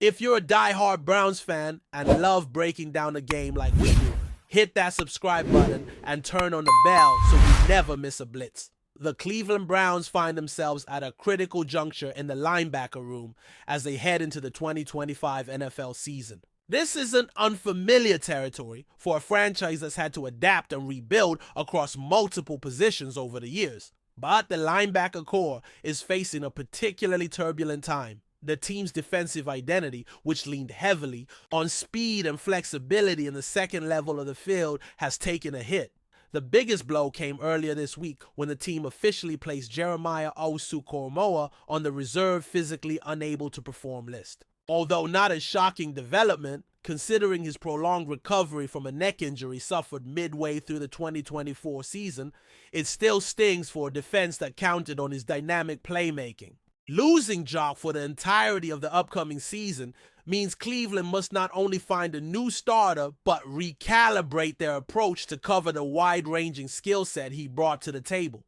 If you're a die-hard Browns fan and love breaking down the game like we do, hit that subscribe button and turn on the bell so you never miss a blitz. The Cleveland Browns find themselves at a critical juncture in the linebacker room as they head into the 2025 NFL season. This isn't unfamiliar territory for a franchise that's had to adapt and rebuild across multiple positions over the years. But the linebacker core is facing a particularly turbulent time. The team's defensive identity, which leaned heavily on speed and flexibility in the second level of the field, has taken a hit. The biggest blow came earlier this week when the team officially placed Jeremiah Owusu-Koramoah on the reserve physically unable to perform list. Although not a shocking development, considering his prolonged recovery from a neck injury suffered midway through the 2024 season, it still stings for a defense that counted on his dynamic playmaking. Losing Dawg for the entirety of the upcoming season means Cleveland must not only find a new starter, but recalibrate their approach to cover the wide-ranging skill set he brought to the table.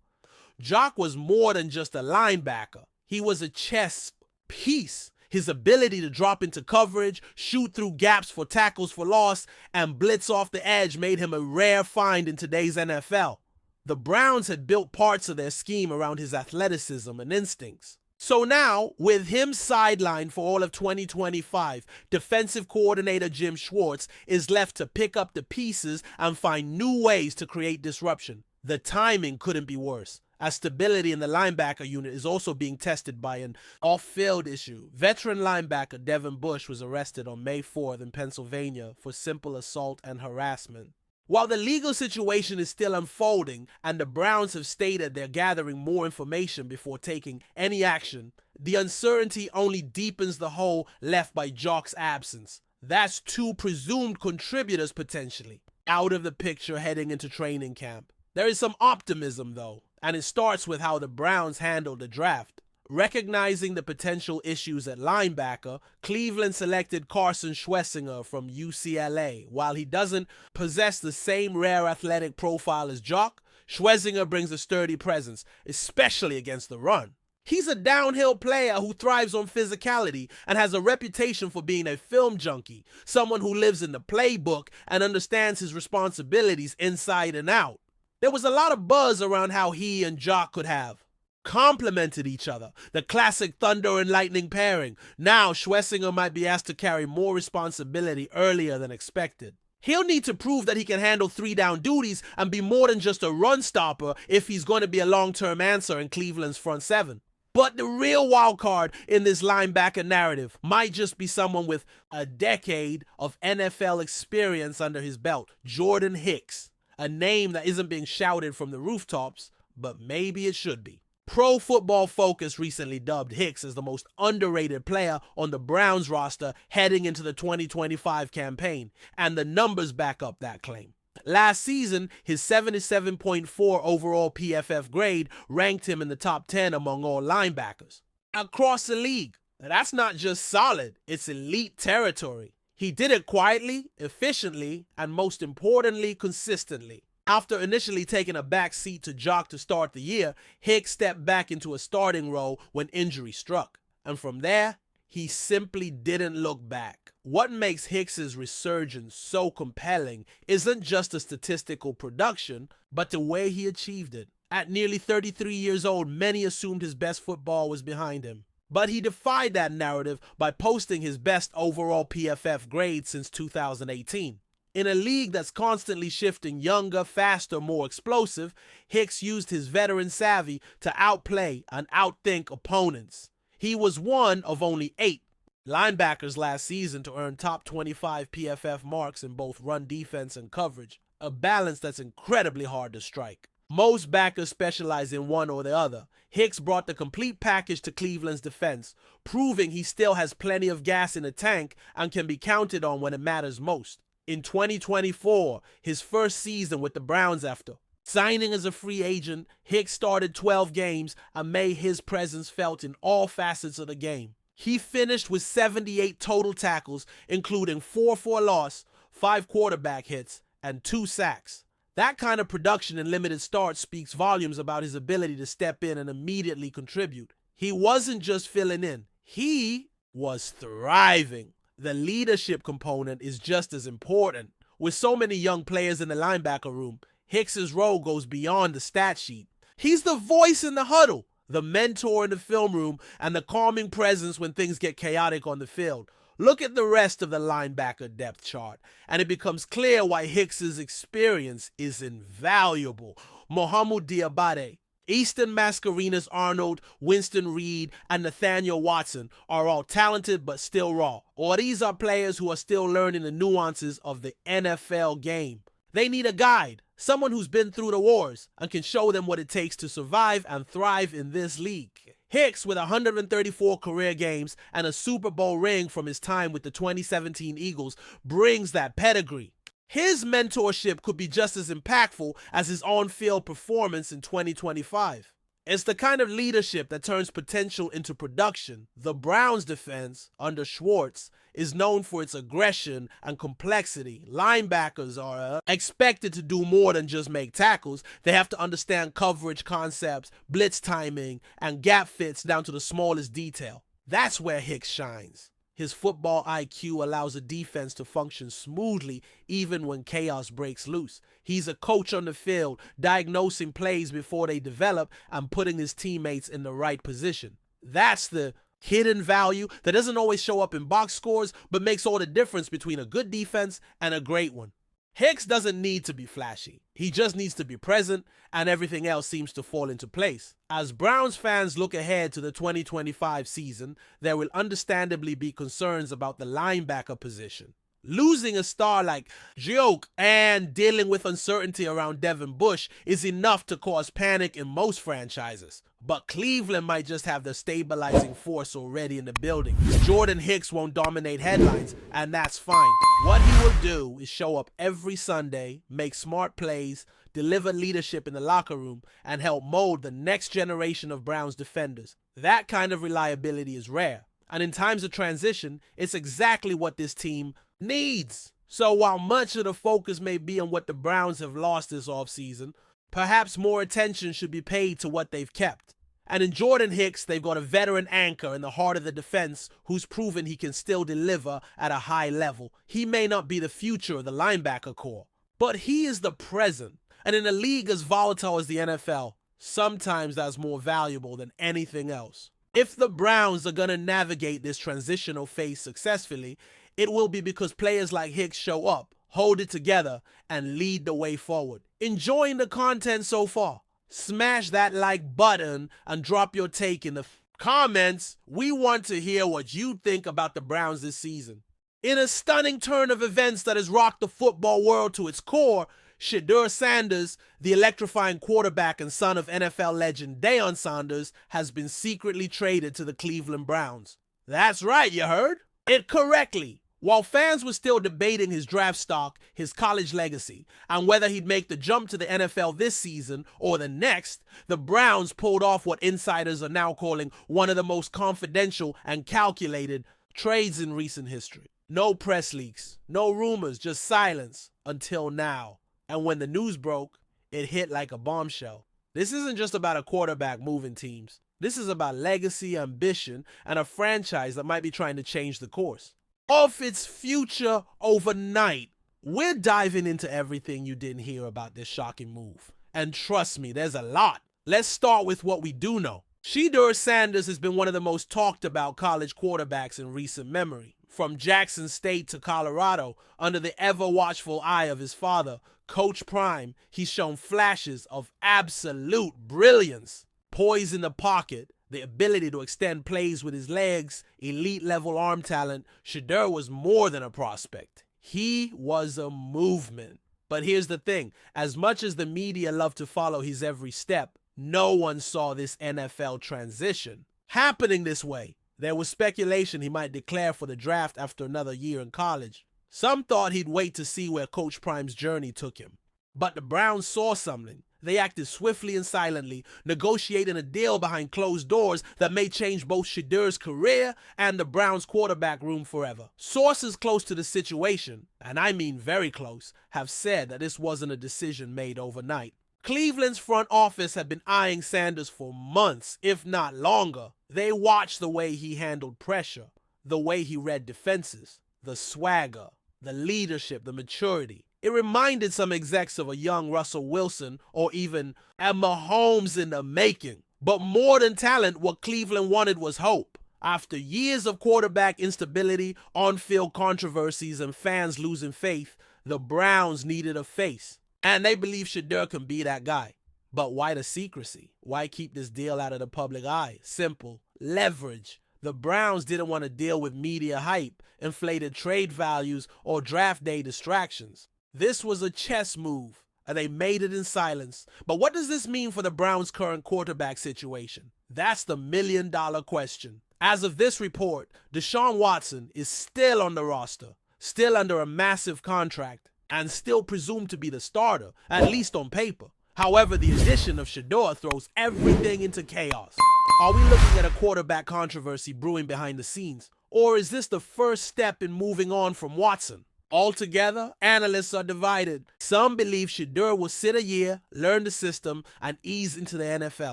Dawg was more than just a linebacker. He was a chess piece. His ability to drop into coverage, shoot through gaps for tackles for loss, and blitz off the edge made him a rare find in today's NFL. The Browns had built parts of their scheme around his athleticism and instincts. So now, with him sidelined for all of 2025, defensive coordinator Jim Schwartz is left to pick up the pieces and find new ways to create disruption. The timing couldn't be worse, as stability in the linebacker unit is also being tested by an off-field issue. Veteran linebacker Devin Bush was arrested on May 4th in Pennsylvania for simple assault and harassment. While the legal situation is still unfolding and the Browns have stated they're gathering more information before taking any action, the uncertainty only deepens the hole left by Dawg's absence. That's two presumed contributors potentially out of the picture heading into training camp. There is some optimism though, and it starts with how the Browns handled the draft. Recognizing the potential issues at linebacker, Cleveland selected Carson Schwessinger from UCLA. While he doesn't possess the same rare athletic profile as Dawg, Schwessinger brings a sturdy presence, especially against the run. He's a downhill player who thrives on physicality and has a reputation for being a film junkie, someone who lives in the playbook and understands his responsibilities inside and out. There was a lot of buzz around how he and Dawg could have complemented each other, the classic thunder and lightning pairing. Now Schwessinger might be asked to carry more responsibility earlier than expected. He'll need to prove that he can handle three-down duties and be more than just a run stopper if he's going to be a long-term answer in Cleveland's front seven. But the real wild card in this linebacker narrative might just be someone with a decade of NFL experience under his belt, Jordan Hicks, a name that isn't being shouted from the rooftops, but maybe it should be. Pro Football Focus recently dubbed Hicks as the most underrated player on the Browns roster heading into the 2025 campaign, and the numbers back up that claim. Last season, his 77.4 overall PFF grade ranked him in the top 10 among all linebackers across the league. That's not just solid, it's elite territory. He did it quietly, efficiently, and most importantly, consistently. After initially taking a back seat to Dawg to start the year, Hicks stepped back into a starting role when injury struck. And from there, he simply didn't look back. What makes Hicks's resurgence so compelling isn't just the statistical production, but the way he achieved it. At nearly 33 years old, many assumed his best football was behind him. But he defied that narrative by posting his best overall PFF grade since 2018. In a league that's constantly shifting younger, faster, more explosive, Hicks used his veteran savvy to outplay and outthink opponents. He was one of only 8 linebackers last season to earn top 25 PFF marks in both run defense and coverage, a balance that's incredibly hard to strike. Most backers specialize in one or the other. Hicks brought the complete package to Cleveland's defense, proving he still has plenty of gas in the tank and can be counted on when it matters most. In 2024, his first season with the Browns after signing as a free agent, Hicks started 12 games and made his presence felt in all facets of the game. He finished with 78 total tackles, including 4 for a loss, 5 quarterback hits, and 2 sacks. That kind of production in limited starts speaks volumes about his ability to step in and immediately contribute. He wasn't just filling in. He was thriving. The leadership component is just as important. With so many young players in the linebacker room, Hicks's role goes beyond the stat sheet. He's the voice in the huddle, the mentor in the film room, and the calming presence when things get chaotic on the field. Look at the rest of the linebacker depth chart, and it becomes clear why Hicks's experience is invaluable. Mohamed Diabate, Easton Mascarenas Arnold, Winston Reed, and Nathaniel Watson are all talented but still raw. Or these are players who are still learning the nuances of the NFL game. They need a guide, someone who's been through the wars and can show them what it takes to survive and thrive in this league. Hicks, with 134 career games and a Super Bowl ring from his time with the 2017 Eagles, brings that pedigree. His mentorship could be just as impactful as his on-field performance in 2025. It's the kind of leadership that turns potential into production. The Browns defense, under Schwartz, is known for its aggression and complexity. Linebackers are expected to do more than just make tackles. They have to understand coverage concepts, blitz timing, and gap fits down to the smallest detail. That's where Hicks shines. His football IQ allows a defense to function smoothly even when chaos breaks loose. He's a coach on the field, diagnosing plays before they develop and putting his teammates in the right position. That's the hidden value that doesn't always show up in box scores, but makes all the difference between a good defense and a great one. Hicks doesn't need to be flashy. He just needs to be present, and everything else seems to fall into place. As Browns fans look ahead to the 2025 season, there will understandably be concerns about the linebacker position. Losing a star like Dawg and dealing with uncertainty around Devin Bush is enough to cause panic in most franchises. But Cleveland might just have the stabilizing force already in the building. Jordan Hicks won't dominate headlines, and that's fine. What he will do is show up every Sunday, make smart plays, deliver leadership in the locker room, and help mold the next generation of Browns defenders. That kind of reliability is rare. And in times of transition, it's exactly what this team needs. So while much of the focus may be on what the Browns have lost this offseason, perhaps more attention should be paid to what they've kept. And in Jordan Hicks, they've got a veteran anchor in the heart of the defense who's proven he can still deliver at a high level. He may not be the future of the linebacker core, but he is the present. And in a league as volatile as the NFL, sometimes that's more valuable than anything else. If the Browns are going to navigate this transitional phase successfully, it will be because players like Hicks show up, hold it together, and lead the way forward. Enjoying the content so far? Smash that like button and drop your take in the comments. We want to hear what you think about the Browns this season. In a stunning turn of events that has rocked the football world to its core, Shedeur Sanders, the electrifying quarterback and son of NFL legend Dawg Sanders, has been secretly traded to the Cleveland Browns. That's right, you heard it correctly. While fans were still debating his draft stock, his college legacy, and whether he'd make the jump to the NFL this season or the next, the Browns pulled off what insiders are now calling one of the most confidential and calculated trades in recent history. No press leaks, no rumors, just silence until now. And when the news broke, it hit like a bombshell. This isn't just about a quarterback moving teams. This is about legacy, ambition, and a franchise that might be trying to change the course of its future overnight. We're diving into everything you didn't hear about this shocking move. And trust me, there's a lot. Let's start with what we do know. Shedeur Sanders has been one of the most talked about college quarterbacks in recent memory. From Jackson State to Colorado, under the ever-watchful eye of his father, Coach Prime, he's shown flashes of absolute brilliance. Poise in the pocket, the ability to extend plays with his legs, elite-level arm talent. Shedeur was more than a prospect. He was a movement. But here's the thing. As much as the media love to follow his every step, no one saw this NFL transition happening this way. There was speculation he might declare for the draft after another year in college. Some thought he'd wait to see where Coach Prime's journey took him. But the Browns saw something. They acted swiftly and silently, negotiating a deal behind closed doors that may change both Shedeur's career and the Browns' quarterback room forever. Sources close to the situation, and I mean very close, have said that this wasn't a decision made overnight. Cleveland's front office had been eyeing Sanders for months, if not longer. They watched the way he handled pressure, the way he read defenses, the swagger, the leadership, the maturity. It reminded some execs of a young Russell Wilson or even a Mahomes in the making. But more than talent, what Cleveland wanted was hope. After years of quarterback instability, on-field controversies, and fans losing faith, the Browns needed a face. And they believe Shedeur can be that guy. But why the secrecy? Why keep this deal out of the public eye? Simple. Leverage. The Browns didn't want to deal with media hype, inflated trade values, or draft day distractions. This was a chess move, and they made it in silence. But what does this mean for the Browns' current quarterback situation? That's the million-dollar question. As of this report, Deshaun Watson is still on the roster, still under a massive contract, and still presumed to be the starter, at least on paper. However, the addition of Shedeur throws everything into chaos. Are we looking at a quarterback controversy brewing behind the scenes? Or is this the first step in moving on from Watson? Altogether, analysts are divided. Some believe Shedeur will sit a year, learn the system, and ease into the NFL.